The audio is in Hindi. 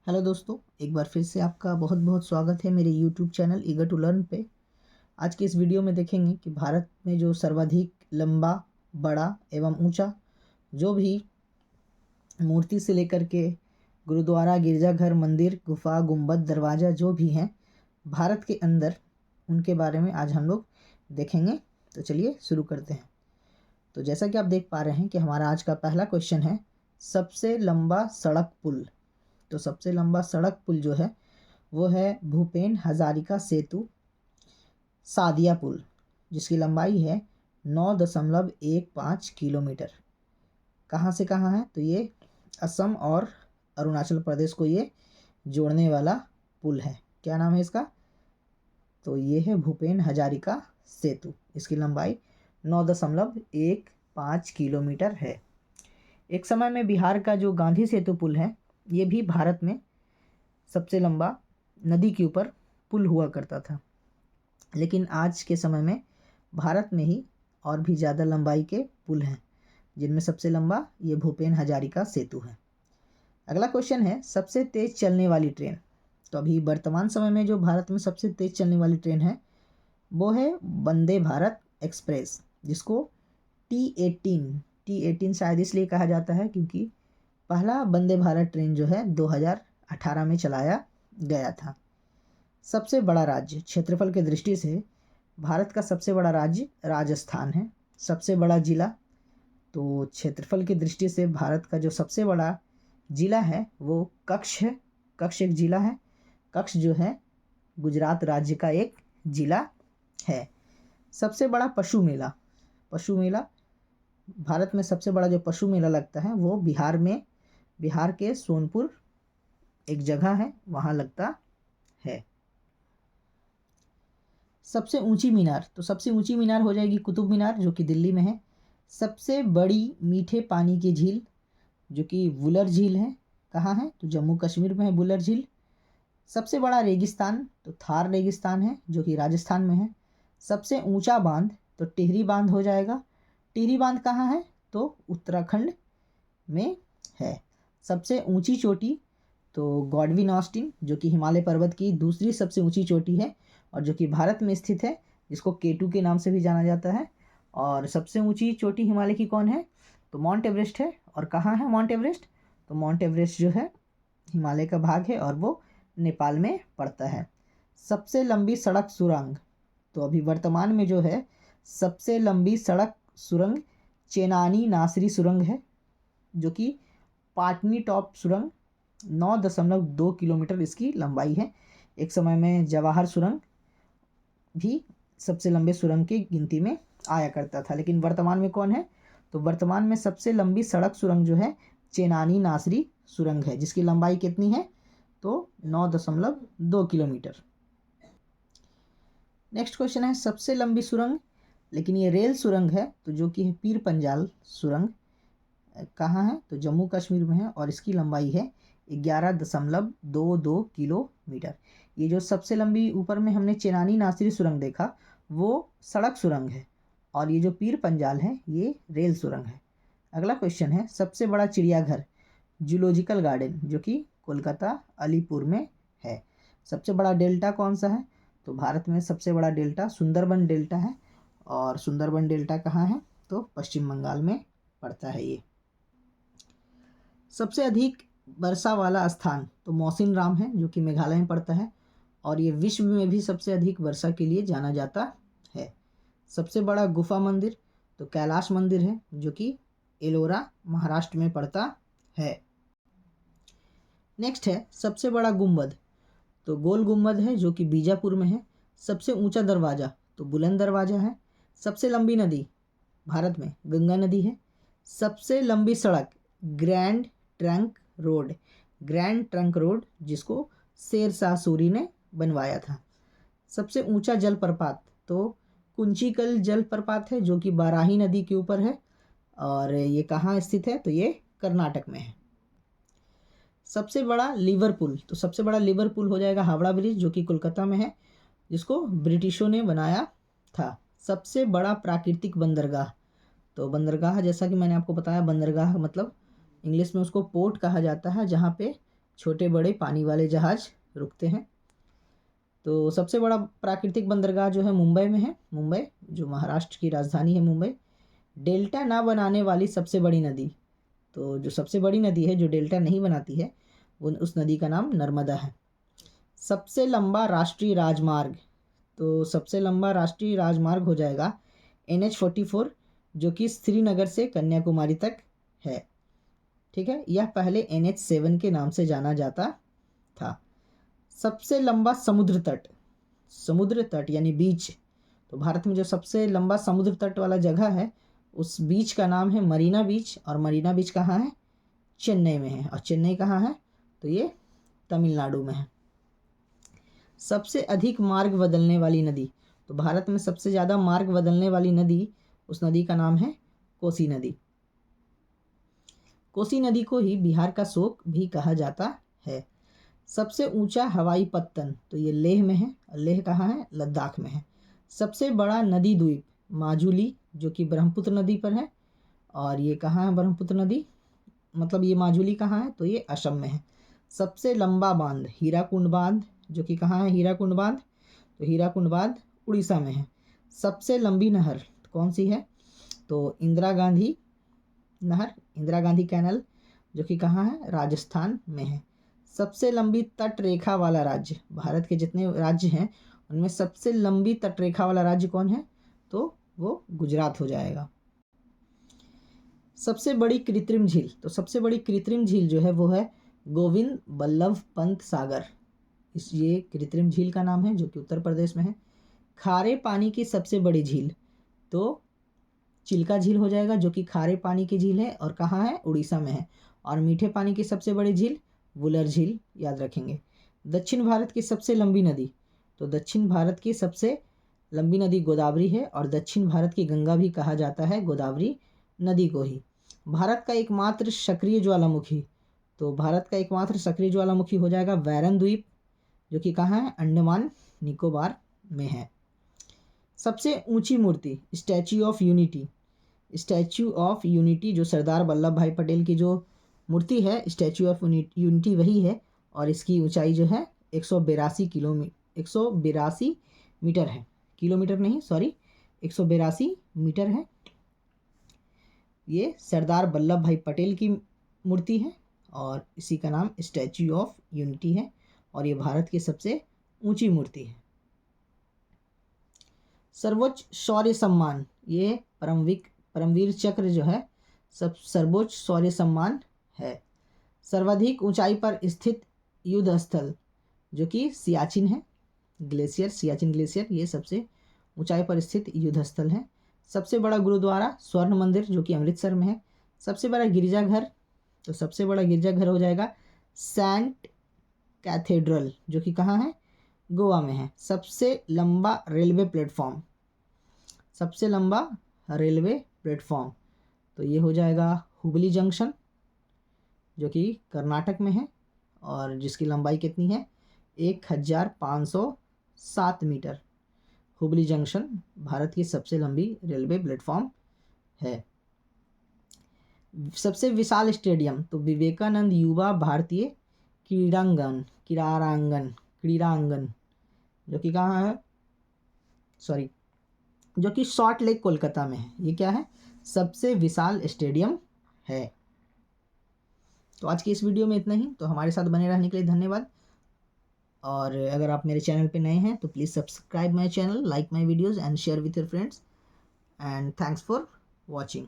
हेलो दोस्तों, एक बार फिर से आपका बहुत बहुत स्वागत है मेरे YouTube channel eager to learn पे। आज के इस वीडियो में देखेंगे कि भारत में जो सर्वाधिक लंबा, बड़ा एवं ऊंचा जो भी मूर्ति से लेकर के गुरुद्वारा, गिरजाघर, मंदिर, गुफा, गुंबद, दरवाज़ा जो भी हैं भारत के अंदर, उनके बारे में आज हम लोग देखेंगे। तो चलिए शुरू करते हैं। तो जैसा कि आप देख पा रहे हैं कि हमारा आज का पहला क्वेश्चन है, सबसे लंबा सड़क पुल। तो सबसे लंबा सड़क पुल जो है वो है भूपेन हजारिका सेतु सादिया पुल, जिसकी लंबाई है 9.15 किलोमीटर। कहाँ से कहाँ है? तो ये असम और अरुणाचल प्रदेश को ये जोड़ने वाला पुल है। क्या नाम है इसका? तो ये है भूपेन हजारिका सेतु। इसकी लंबाई 9.15 किलोमीटर है। एक समय में बिहार का जो गांधी सेतु पुल है, ये भी भारत में सबसे लंबा नदी के ऊपर पुल हुआ करता था, लेकिन आज के समय में भारत में ही और भी ज़्यादा लंबाई के पुल हैं, जिनमें सबसे लंबा ये भूपेन हजारिका सेतु है। अगला क्वेश्चन है, सबसे तेज़ चलने वाली ट्रेन। तो अभी वर्तमान समय में जो भारत में सबसे तेज़ चलने वाली ट्रेन है वो है वंदे भारत एक्सप्रेस, जिसको T18 शायद इसलिए कहा जाता है क्योंकि पहला वंदे भारत ट्रेन जो है 2018 में चलाया गया था। सबसे बड़ा राज्य क्षेत्रफल की दृष्टि से भारत का सबसे बड़ा राज्य राजस्थान है। सबसे बड़ा जिला, तो क्षेत्रफल की दृष्टि से भारत का जो सबसे बड़ा जिला है वो कच्छ है। कच्छ एक जिला है। कच्छ जो है गुजरात राज्य का एक जिला है। सबसे बड़ा पशु मेला, भारत में सबसे बड़ा जो पशु मेला लगता है वो बिहार के सोनपुर एक जगह है, वहाँ लगता है। सबसे ऊंची मीनार, तो सबसे ऊंची मीनार हो जाएगी कुतुब मीनार, जो कि दिल्ली में है। सबसे बड़ी मीठे पानी की झील जो कि वुलर झील है, कहाँ है? तो जम्मू कश्मीर में है वुलर झील। सबसे बड़ा रेगिस्तान, तो थार रेगिस्तान है जो कि राजस्थान में है। सबसे ऊंचा बांध, तो टिहरी बांध हो जाएगा। टिहरी बांध कहाँ है? तो उत्तराखंड में है। सबसे ऊंची चोटी, तो गॉडविन ऑस्टिन, जो कि हिमालय पर्वत की दूसरी सबसे ऊंची चोटी है और जो कि भारत में स्थित है, जिसको K2 के नाम से भी जाना जाता है। और सबसे ऊंची चोटी हिमालय की कौन है? तो माउंट एवरेस्ट है। और कहाँ है माउंट एवरेस्ट? तो माउंट एवरेस्ट जो है हिमालय का भाग है और वो नेपाल में पड़ता है। सबसे लंबी सड़क सुरंग, तो अभी वर्तमान में जो है सबसे लंबी सड़क सुरंग चेनानी नासरी सुरंग है, जो कि पाटनी टॉप सुरंग 9.2 किलोमीटर इसकी लंबाई है। एक समय में जवाहर सुरंग भी सबसे लंबे सुरंग की गिनती में आया करता था, लेकिन वर्तमान में कौन है? तो वर्तमान में सबसे लंबी सड़क सुरंग जो है चेनानी नासरी सुरंग है, जिसकी लंबाई कितनी है? तो 9.2 किलोमीटर। नेक्स्ट क्वेश्चन है, सबसे लंबी सुरंग, लेकिन ये रेल सुरंग है, तो जो कि है पीर पंजाल सुरंग। कहाँ है? तो जम्मू कश्मीर में है और इसकी लंबाई है 11.22 किलोमीटर। ये जो सबसे लंबी ऊपर में हमने चेनानी नासरी सुरंग देखा वो सड़क सुरंग है, और ये जो पीर पंजाल है ये रेल सुरंग है। अगला क्वेश्चन है, सबसे बड़ा चिड़ियाघर जूलॉजिकल गार्डन, जो कि कोलकाता अलीपुर में है। सबसे बड़ा डेल्टा कौन सा है? तो भारत में सबसे बड़ा डेल्टा सुंदरबन डेल्टा है, और सुंदरबन डेल्टा कहाँ है? तो पश्चिम बंगाल में पड़ता है ये। सबसे अधिक वर्षा वाला स्थान, तो मौसिन राम है जो कि मेघालय में पड़ता है, और ये विश्व में भी सबसे अधिक वर्षा के लिए जाना जाता है। सबसे बड़ा गुफा मंदिर, तो कैलाश मंदिर है जो कि एलोरा महाराष्ट्र में पड़ता है। नेक्स्ट है, सबसे बड़ा गुंबद, तो गोल गुंबद है जो कि बीजापुर में है। सबसे ऊंचा दरवाज़ा, तो बुलंद दरवाज़ा है। सबसे लंबी नदी भारत में गंगा नदी है। सबसे लंबी सड़क ग्रैंड ट्रंक रोड, जिसको शेरशाह सूरी ने बनवाया था। सबसे ऊंचा जलप्रपात, तो कुंचिकल जलप्रपात है जो कि बाराही नदी के ऊपर है, और ये कहाँ स्थित है? तो ये कर्नाटक में है। सबसे बड़ा लिवरपूल, तो सबसे बड़ा लिवरपूल हो जाएगा हावड़ा ब्रिज, जो कि कोलकाता में है, जिसको ब्रिटिशों ने बनाया था। सबसे बड़ा प्राकृतिक बंदरगाह, तो बंदरगाह जैसा कि मैंने आपको बताया, बंदरगाह मतलब इंग्लिश में उसको पोर्ट कहा जाता है, जहाँ पे छोटे बड़े पानी वाले जहाज़ रुकते हैं। तो सबसे बड़ा प्राकृतिक बंदरगाह जो है मुंबई में है, मुंबई जो महाराष्ट्र की राजधानी है मुंबई। डेल्टा ना बनाने वाली सबसे बड़ी नदी, तो जो सबसे बड़ी नदी है जो डेल्टा नहीं बनाती है वो उस नदी का नाम नर्मदा है। सबसे लंबा राष्ट्रीय राजमार्ग, तो सबसे लंबा राष्ट्रीय राजमार्ग हो जाएगा NH44 जो कि श्रीनगर से कन्याकुमारी तक है। ठीक है, यह पहले NH7 के नाम से जाना जाता था। सबसे लंबा समुद्र तट यानी बीच, तो भारत में जो सबसे लंबा समुद्र तट वाला जगह है उस बीच का नाम है मरीना बीच। और मरीना बीच कहाँ है? चेन्नई में है। और चेन्नई कहाँ है? तो ये तमिलनाडु में है। सबसे अधिक मार्ग बदलने वाली नदी, तो भारत में सबसे ज़्यादा मार्ग बदलने वाली नदी, उस नदी का नाम है कोसी नदी। कोसी नदी को ही बिहार का शोक भी कहा जाता है। सबसे ऊंचा हवाई पत्तन, तो ये लेह में है। लेह कहाँ है? लद्दाख में है। सबसे बड़ा नदी द्वीप माजुली जो कि ब्रह्मपुत्र नदी पर है। और ये कहाँ है ब्रह्मपुत्र नदी, मतलब ये माजुली कहाँ है? तो ये असम में है। सबसे लंबा बांध हीराकुंड बांध जो कि कहाँ है? हीराकुंड बांध, तो हीराकुंड बांध उड़ीसा में है। सबसे लंबी नहर कौन सी है? तो इंदिरा गांधी नहर, इंदिरा गांधी कैनल जो कि कहाँ है? राजस्थान में है। सबसे लंबी तट रेखा वाला राज्य, भारत के जितने राज्य हैं उनमें सबसे लंबी तट रेखा वाला राज्य कौन है? तो वो गुजरात हो जाएगा। सबसे बड़ी कृत्रिम झील, तो सबसे बड़ी कृत्रिम झील जो है वो है गोविंद बल्लभ पंत सागर। ये कृत्रिम झील का नाम है जो कि उत्तर प्रदेश में है। खारे पानी की सबसे बड़ी झील, तो चिल्का झील हो जाएगा जो कि खारे पानी की झील है और कहाँ है? उड़ीसा में है। और मीठे पानी की सबसे बड़ी झील वुलर झील, याद रखेंगे। दक्षिण भारत की सबसे लंबी नदी, तो दक्षिण भारत की सबसे लंबी नदी गोदावरी है। और दक्षिण भारत की गंगा भी कहा जाता है गोदावरी नदी को ही। भारत का एकमात्र सक्रिय ज्वालामुखी, तो भारत का एकमात्र सक्रिय ज्वालामुखी हो जाएगा वैरन द्वीप जो कि कहाँ है? अंडमान निकोबार में है। सबसे ऊंची मूर्ति Statue of Unity, Statue of Unity जो सरदार वल्लभ भाई पटेल की जो मूर्ति है स्टैच्यू ऑफ यूनिटी वही है। और इसकी ऊंचाई जो है 182 मीटर है। किलोमीटर नहीं, सॉरी, 182 मीटर है। ये सरदार वल्लभ भाई पटेल की मूर्ति है और इसी का नाम स्टैच्यू ऑफ यूनिटी है। और ये भारत की सबसे ऊंची मूर्ति है। सर्वोच्च शौर्य सम्मान, ये परमवीर चक्र जो है सब सर्वोच्च शौर्य सम्मान है। सर्वाधिक ऊंचाई पर स्थित युद्ध स्थल जो कि सियाचिन है, ग्लेशियर, सियाचिन ग्लेशियर, ये सबसे ऊंचाई पर स्थित युद्ध स्थल है। सबसे बड़ा गुरुद्वारा स्वर्ण मंदिर जो कि अमृतसर में है। सबसे बड़ा गिरजाघर, तो सबसे बड़ा गिरजाघर हो जाएगा सेंट कैथेड्रल जो कि कहाँ है? गोवा में है। सबसे लंबा रेलवे प्लेटफॉर्म, सबसे लंबा रेलवे प्लेटफॉर्म, तो ये हो जाएगा हुबली जंक्शन जो कि कर्नाटक में है और जिसकी लंबाई कितनी है? 1507 मीटर। हुबली जंक्शन भारत की सबसे लंबी रेलवे प्लेटफॉर्म है। सबसे विशाल स्टेडियम, तो विवेकानंद युवा भारतीय क्रीड़ांगन जो कि कहाँ है? सॉरी, जो कि सॉल्ट लेक कोलकाता में है। ये क्या है? सबसे विशाल स्टेडियम है। तो आज की इस वीडियो में इतना ही। तो हमारे साथ बने रहने के लिए धन्यवाद। और अगर आप मेरे चैनल पे नए हैं तो please subscribe my channel, like my videos and share with your friends, and thanks for watching.